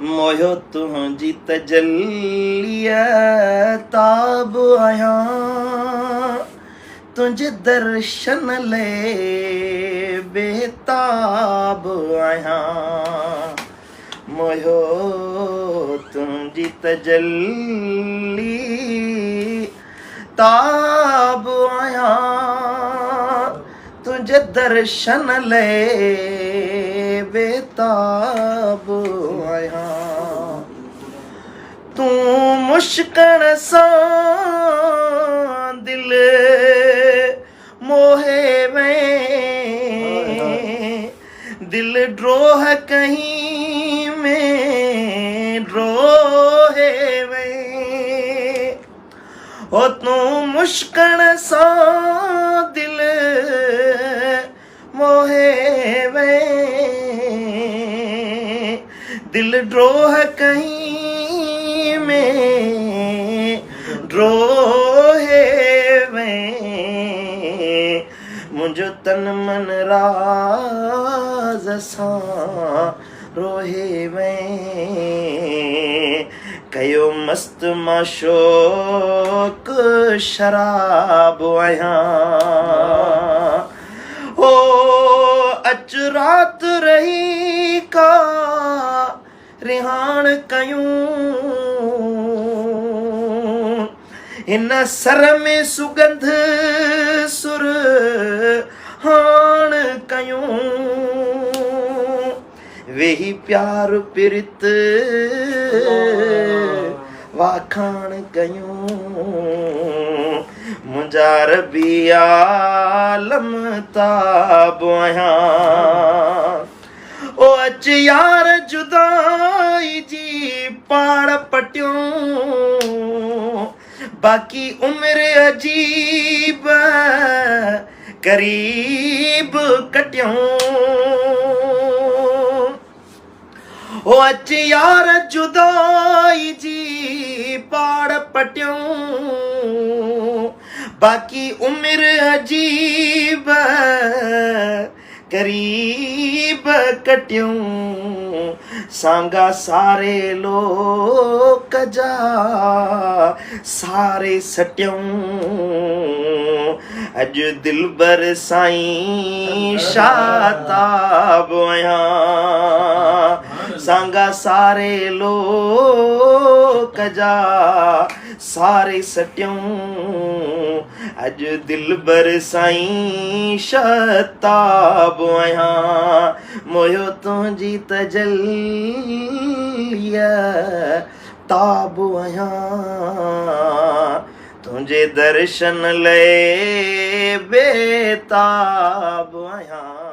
मोयो तुंहिंजी तजल्लिया ताब आहियां तुंहिंजे दर्शन लाइ बेताब आहियां मोयो तुंहिंजी तजल्ली ताब आहियां तुंहिंजे दर्शन लाइ बेताब आहियां तूं मुश्किल सां दिल मोहे में दिल ड्रोह कहीं में ड्रोहे में हो तूं मुश्किल सां दिल मोहे में दिल ड्रोह कहीं में ड्रोहे में मुंहिंजो तन मन राज़ सां रोहे में कयो मस्त मां शौक़ शराब आहियां ओ अच रात रही का रिहान कयूं हिन सर में सुगंध सुर हान कयूं वेही प्यार प्रीत वाखान कयूं मुंहिंजा रबी आलम ताब आहियां ओ अच यार जुदाई जी पाड़ पटियूं बाकी उम्र अजीब करीब कटियूं ओ अच यार जुदाई जी पाड़ पटियूं बाकी उम्र अजीब करीब कटियूं सांगा सारे लोक जा सारे सटियूं अॼु दिलबर साईं शाताब आहियां सांगा सारे लोक जा सारे सटियूं अॼु दिलबर साईं शाताब आहियां मोयो तुंहिंजी तजल्लिया ताब आहियां तुंहिंजे दर्शन लाइ बेताब आहियां।